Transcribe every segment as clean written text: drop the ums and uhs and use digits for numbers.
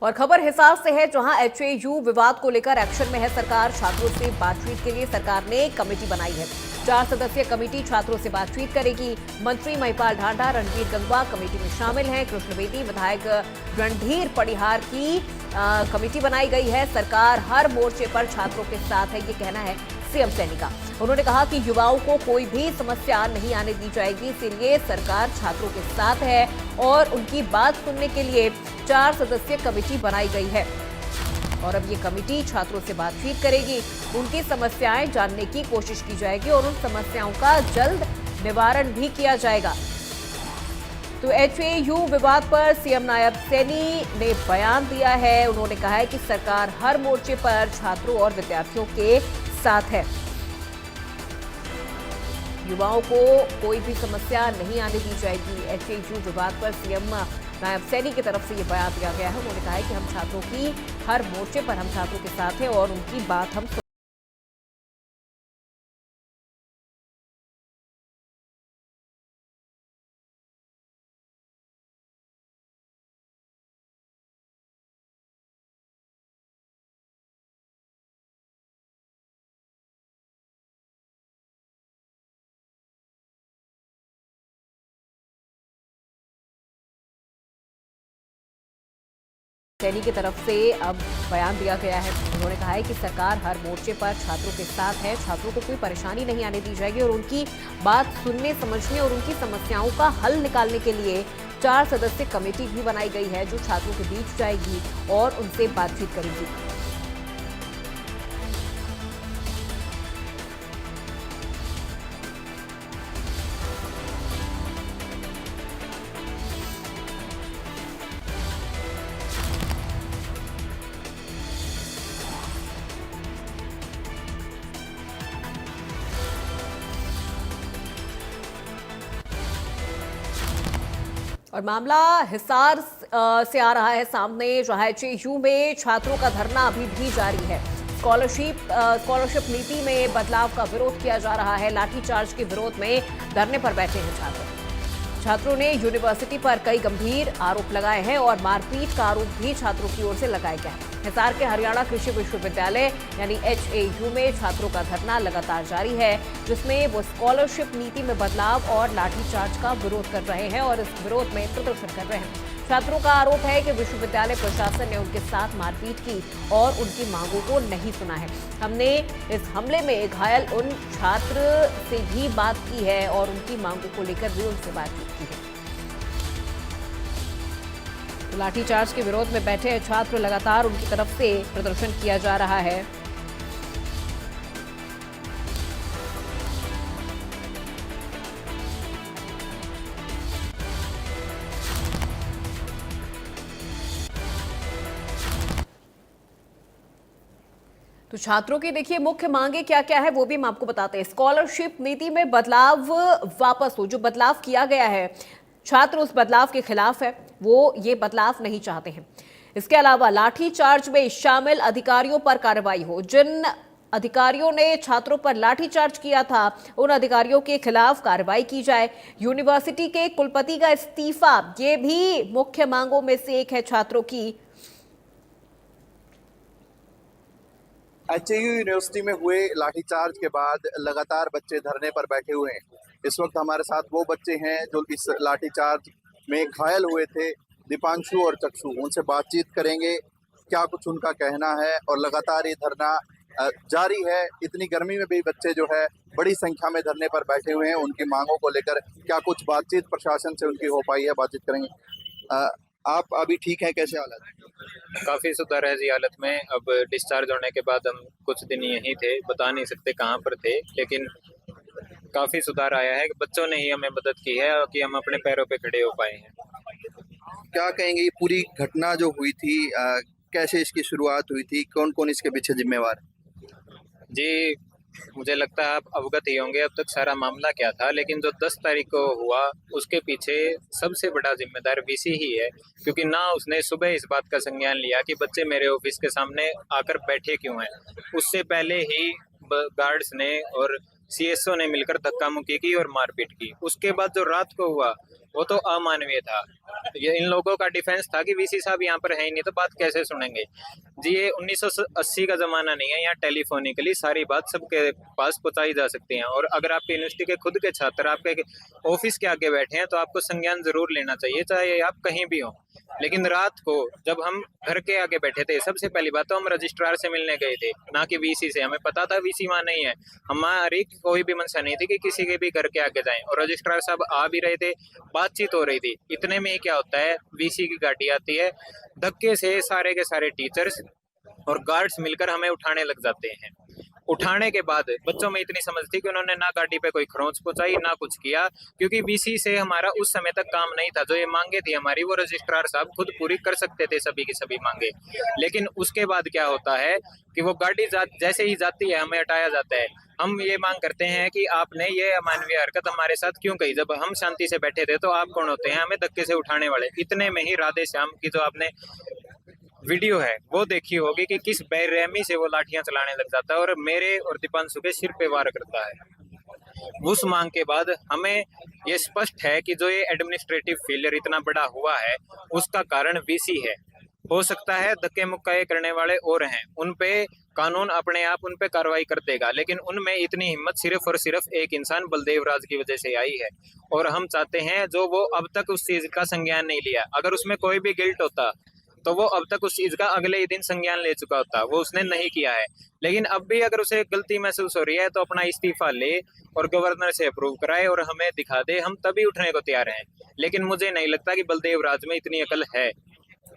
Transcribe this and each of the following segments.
और खबर हिसार से है, जहां एचएयू विवाद को लेकर एक्शन में है सरकार। छात्रों से बातचीत के लिए सरकार ने कमेटी बनाई है। 4 सदस्यीय कमेटी छात्रों से बातचीत करेगी। मंत्री महिपाल ढांढा, रणवीर गंगवा कमेटी में शामिल हैं। कृष्ण बेदी, विधायक रणधीर पड़िहार की कमेटी बनाई गई है। सरकार हर मोर्चे पर छात्रों के साथ है, ये कहना है सीएम सैनी का। उन्होंने कहा कि युवाओं को कोई भी समस्या नहीं आने दी जाएगी, इसीलिए सरकार छात्रों के साथ है और उनकी बात सुनने के लिए 4 सदस्यीय कमेटी बनाई गई है। और अब ये कमेटी छात्रों से बातचीत करेगी, उनकी समस्याएं जानने की कोशिश की जाएगी और उन समस्याओं का जल्द निवारण भी किया जाएगा। तो एचएयू विवाद पर सीएम नायब सैनी ने बयान दिया है। उन्होंने कहा है कि सरकार हर मोर्चे पर छात्रों और विद्यार्थियों के साथ है। युवाओं को कोई भी समस्या नहीं आने दी जाएगी। एचएयू विवाद पर सीएम नायब सैनी की तरफ से ये बयान दिया गया है। उन्होंने कहा है कि हम छात्रों की हर मोर्चे पर हम छात्रों के साथ हैं और उनकी बात हम सैनी की तरफ से अब बयान दिया गया है। उन्होंने कहा है कि सरकार हर मोर्चे पर छात्रों के साथ है। छात्रों को कोई परेशानी नहीं आने दी जाएगी और उनकी बात सुनने, समझने और उनकी समस्याओं का हल निकालने के लिए 4 सदस्यीय कमेटी भी बनाई गई है, जो छात्रों के बीच जाएगी और उनसे बातचीत करेगी। और मामला हिसार से आ रहा है सामने, जहां एचएयू में छात्रों का धरना अभी भी जारी है। स्कॉलरशिप नीति में बदलाव का विरोध किया जा रहा है। लाठीचार्ज के विरोध में धरने पर बैठे हैं छात्रों ने यूनिवर्सिटी पर कई गंभीर आरोप लगाए हैं और मारपीट का आरोप भी छात्रों की ओर से लगाया गया है। हिसार के हरियाणा कृषि विश्वविद्यालय यानी एचएयू में छात्रों का धरना लगातार जारी है, जिसमें वो स्कॉलरशिप नीति में बदलाव और लाठीचार्ज का विरोध कर रहे हैं और इस विरोध में प्रदर्शन कर रहे हैं। छात्रों का आरोप है कि विश्वविद्यालय प्रशासन ने उनके साथ मारपीट की और उनकी मांगों को नहीं सुना है। हमने इस हमले में घायल उन छात्र से भी बात की है और उनकी मांगों को लेकर भी उनसे बातचीत की है। तो लाठीचार्ज के विरोध में बैठे छात्र, लगातार उनकी तरफ से प्रदर्शन किया जा रहा है। तो छात्रों की देखिए मुख्य मांगे क्या क्या है वो भी हम आपको बताते हैं। स्कॉलरशिप नीति में बदलाव वापस हो, जो बदलाव किया गया है छात्र उस बदलाव के खिलाफ है, वो ये बदलाव नहीं चाहते हैं। इसके अलावा लाठीचार्ज में शामिल अधिकारियों पर कार्रवाई हो। जिन अधिकारियों ने छात्रों पर लाठीचार्ज किया था, उन अधिकारियों के खिलाफ कार्रवाई की जाए। यूनिवर्सिटी के कुलपति का इस्तीफा, ये भी मुख्य मांगों में से एक है छात्रों की। एचएयू यूनिवर्सिटी में हुए लाठीचार्ज के बाद लगातार बच्चे धरने पर बैठे हुए हैं। इस वक्त हमारे साथ वो बच्चे हैं जो इस लाठीचार्ज में घायल हुए थे, दीपांशु और चक्षु। उनसे बातचीत करेंगे, क्या कुछ उनका कहना है। और लगातार ये धरना जारी है। इतनी गर्मी में भी बच्चे जो है बड़ी संख्या में धरने पर बैठे हुए हैं। उनकी मांगों को लेकर क्या कुछ बातचीत प्रशासन से उनकी हो पाई है, बातचीत करेंगे। आप अभी ठीक हैं? कैसे हालत? काफ़ी सुधार है जी हालत में। अब डिस्चार्ज होने के बाद हम कुछ दिन यहीं थे, बता नहीं सकते कहाँ पर थे, लेकिन काफ़ी सुधार आया है। बच्चों ने ही हमें मदद की है कि हम अपने पैरों पे खड़े हो पाए हैं। क्या कहेंगे, ये पूरी घटना जो हुई थी, कैसे इसकी शुरुआत हुई थी, कौन कौन इसके पीछे जिम्मेवार? जी, मुझे लगता है आप अवगत ही होंगे अब तक सारा मामला क्या था, लेकिन जो 10 तारीख को हुआ उसके पीछे सबसे बड़ा जिम्मेदार वीसी ही है, क्योंकि ना उसने सुबह इस बात का संज्ञान लिया कि बच्चे मेरे ऑफिस के सामने आकर बैठे क्यों हैं। उससे पहले ही गार्ड्स ने और सीएसओ ने मिलकर धक्का मुक्की की और मारपीट की। उसके बाद जो रात को हुआ वो तो अमानवीय था। ये इन लोगों का डिफेंस था कि वीसी साहब यहाँ पर है ही नहीं तो बात कैसे सुनेंगे। जी ये 1980 का जमाना नहीं है, यहाँ टेलीफोनिकली सारी बात सबके पास पहुंचाई जा सकती है। और अगर आपके यूनिवर्सिटी के खुद के छात्र आपके ऑफिस के आगे बैठे हैं तो आपको संज्ञान जरूर लेना चाहिए, चाहे आप कहीं भी हो। लेकिन रात को जब हम घर के आगे बैठे थे, सबसे पहली बात तो हम रजिस्ट्रार से मिलने गए थे, ना कि वीसी से। हमें पता था वीसी वहाँ नहीं है, हमारी कोई भी मंशा नहीं थी कि किसी के भी घर के आगे जाएं। और रजिस्ट्रार साहब आ भी रहे थे, बातचीत हो रही थी। इतने में ही क्या होता है, वीसी की गाड़ी आती है, धक्के से सारे के सारे टीचर्स और गार्ड्स मिलकर हमें उठाने लग जाते हैं। उठाने के बाद बच्चों में इतनी समझ थी कि उन्होंने ना गाड़ी पे कोई खरोंच पहुंचाई ना कुछ किया, क्योंकि वीसी से हमारा उस समय तक काम नहीं था। जो ये मांगे थी हमारी, वो रजिस्ट्रार साहब खुद पूरी कर सकते थे, सभी की सभी मांगे। लेकिन उसके बाद क्या होता है कि वो गाड़ी जैसे ही जाती है हमें हटाया जाता है। हम ये मांग करते हैं कि आपने ये अमानवीय हरकत हमारे साथ क्यों की, जब हम शांति से बैठे थे। तो आप कौन होते हैं हमें धक्के से उठाने वाले। इतने में ही राधे श्याम की जो आपने वीडियो है वो देखी होगी कि किस बेरहमी से वो लाठियां चलाने लग जाता है और मेरे और दीपांशु के सिर पे वार करता है। उस मांग के बाद हमें ये स्पष्ट है कि जो ये एडमिनिस्ट्रेटिव फेलियर इतना बड़ा हुआ है उसका कारण वीसी है। हो सकता है धक्के मुक्के करने वाले और हैं, उन पे कानून अपने आप उन पे कार्रवाई कर देगा, लेकिन उनमें इतनी हिम्मत सिर्फ और सिर्फ एक इंसान बलदेव राज की वजह से आई है। और हम चाहते हैं जो वो अब तक उस चीज का संज्ञान नहीं लिया, अगर उसमें कोई भी गिल्ट होता तो वो अब तक उस चीज का अगले ही दिन संज्ञान ले चुका होता, वो उसने नहीं किया है। लेकिन अब भी अगर उसे गलती महसूस हो रही है तो अपना इस्तीफा ले और गवर्नर से अप्रूव कराए और हमें दिखा दे, हम तभी उठने को तैयार हैं। लेकिन मुझे नहीं लगता कि बलदेव राज में इतनी अकल है।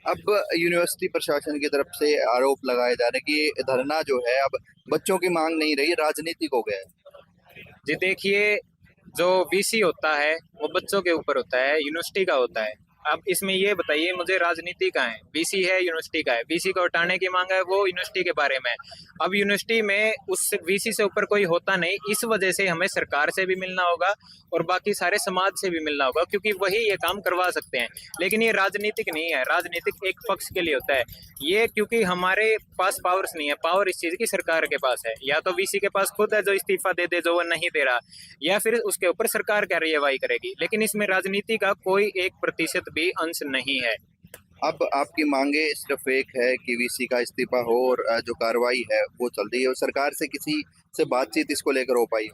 अब यूनिवर्सिटी प्रशासन की तरफ से आरोप लगाए जा रहे हैं कि ये धरना जो है अब बच्चों की मांग नहीं रही, राजनीतिक हो गया है। जी देखिए, जो वीसी होता है वो बच्चों के ऊपर होता है, यूनिवर्सिटी का होता है। अब इसमें ये बताइए मुझे, राजनीति का है, वीसी है यूनिवर्सिटी का है, वीसी को हटाने की मांग है वो यूनिवर्सिटी के बारे में। अब यूनिवर्सिटी में उस वीसी से ऊपर कोई होता नहीं, इस वजह से हमें सरकार से भी मिलना होगा और बाकी सारे समाज से भी मिलना होगा, क्योंकि वही ये काम करवा सकते हैं। लेकिन ये राजनीतिक नहीं है, राजनीतिक एक पक्ष के लिए होता है ये, क्योंकि हमारे पास पावर्स नहीं है। पावर इस चीज की सरकार के पास है, या तो वीसी के पास खुद है जो इस्तीफा दे दे जो वो नहीं दे रहा, या फिर उसके ऊपर सरकार कार्यवाही करेगी। लेकिन इसमें राजनीति का कोई 1% भी अंश नहीं है। अब आपकी मांगे सिर्फ एक है कि वीसी का इस्तीफा हो और जो कार्रवाई है वो चल रही है, और सरकार से किसी से बातचीत इसको लेकर हो पाई?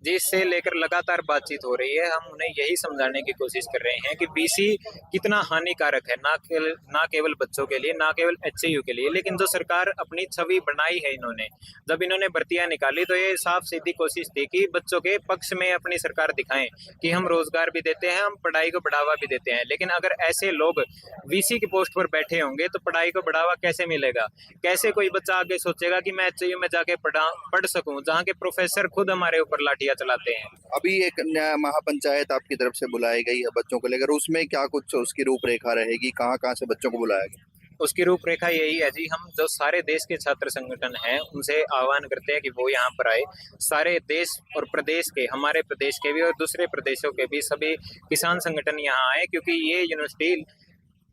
जिससे लेकर लगातार बातचीत हो रही है। हम उन्हें यही समझाने की कोशिश कर रहे हैं कि बीसी कितना हानिकारक है, ना केवल बच्चों के लिए, ना केवल एचयू के लिए, लेकिन जो सरकार अपनी छवि बनाई है इन्होंने, जब इन्होंने भर्तियां निकाली तो ये साफ सीधी कोशिश थी कि बच्चों के पक्ष में अपनी सरकार दिखाएं कि हम रोजगार भी देते हैं, हम पढ़ाई को बढ़ावा भी देते हैं। लेकिन अगर ऐसे लोग वीसी की पोस्ट पर बैठे होंगे तो पढ़ाई को बढ़ावा कैसे मिलेगा? कैसे कोई बच्चा आगे सोचेगा कि मैं एचयू में जाके पढ़ सकूं, जहाँ के प्रोफेसर खुद हमारे ऊपर लाठियां चलाते हैं। अभी एक नया महापंचायत आपकी तरफ से बुलाई गई है बच्चों को लेकर, उसमें क्या कुछ उसकी रूपरेखा रहेगी, कहाँ कहाँ से बच्चों को बुलाया गया? उसकी रूपरेखा यही है जी, हम जो सारे देश के छात्र संगठन हैं उनसे आह्वान करते हैं कि वो यहाँ पर आए। सारे देश और प्रदेश के, हमारे प्रदेश के भी और दूसरे प्रदेशों के भी सभी किसान संगठन यहाँ आए, क्योंकि ये यूनिवर्सिटी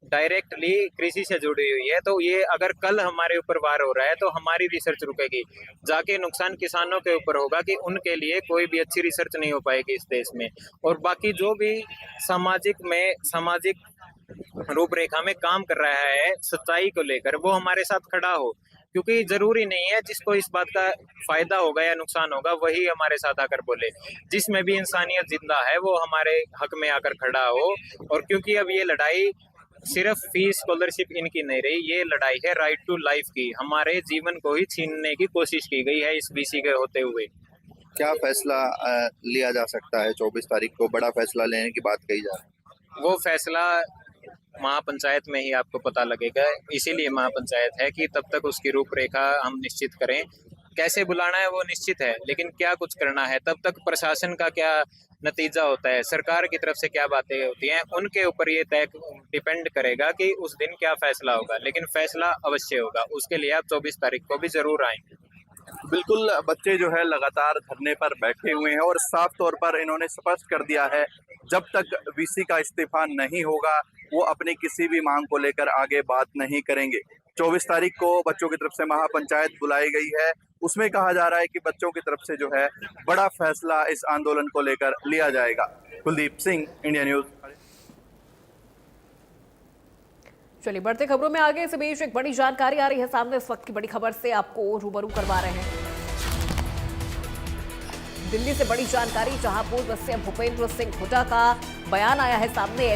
डायरेक्टली कृषि से जुड़ी हुई है। तो ये अगर कल हमारे ऊपर वार हो रहा है तो हमारी रिसर्च रुकेगी, जाके नुकसान किसानों के ऊपर होगा कि उनके लिए कोई भी अच्छी रिसर्च नहीं हो पाएगी इस देश में। और बाकी जो भी सामाजिक रूपरेखा में काम कर रहा है सच्चाई को लेकर, वो हमारे साथ खड़ा हो, क्योंकि जरूरी नहीं है जिसको इस बात का फायदा होगा या नुकसान होगा वही हमारे साथ आकर बोले। जिसमें भी इंसानियत जिंदा है वो हमारे हक में आकर खड़ा हो। और क्योंकि अब ये लड़ाई सिर्फ फीस स्कॉलरशिप इनकी नहीं रही, ये लड़ाई है राइट टू लाइफ की। हमारे जीवन को ही छीनने की कोशिश की गई है इस बीसी के होते हुए। क्या फैसला लिया जा सकता है? 24 तारीख को बड़ा फैसला लेने की बात कही जा रही है। वो फैसला महापंचायत में ही आपको पता लगेगा, इसीलिए महापंचायत है कि तब तक उसकी रूपरेखा हम निश्चित करें। कैसे बुलाना है वो निश्चित है, लेकिन क्या कुछ करना है तब तक प्रशासन का क्या नतीजा होता है, सरकार की तरफ से क्या बातें होती हैं, उनके ऊपर ये तय डिपेंड करेगा कि उस दिन क्या फैसला होगा। लेकिन फैसला अवश्य होगा, उसके लिए आप 24 तारीख को भी जरूर आएंगे। बिल्कुल, बच्चे जो है लगातार धरने पर बैठे हुए हैं और साफ तौर पर इन्होंने स्पष्ट कर दिया है जब तक वीसी का इस्तीफा नहीं होगा वो अपनी किसी भी मांग को लेकर आगे बात नहीं करेंगे। 24 तारीख को बच्चों की तरफ से महापंचायत बुलाई गई है, उसमें कहा जा रहा है कि बच्चों की तरफ से जो है बड़ा फैसला इस आंदोलन को लेकर लिया जाएगा। Kuldeep Singh, India news. चलिए बढ़ते खबरों में आगे। इस बीच एक बड़ी जानकारी आ रही है सामने। इस वक्त की बड़ी खबर से आपको रूबरू करवा रहे हैं। दिल्ली से बड़ी जानकारी, जहां पूर्व सीएम भूपेंद्र सिंह हुड्डा का बयान आया है सामने।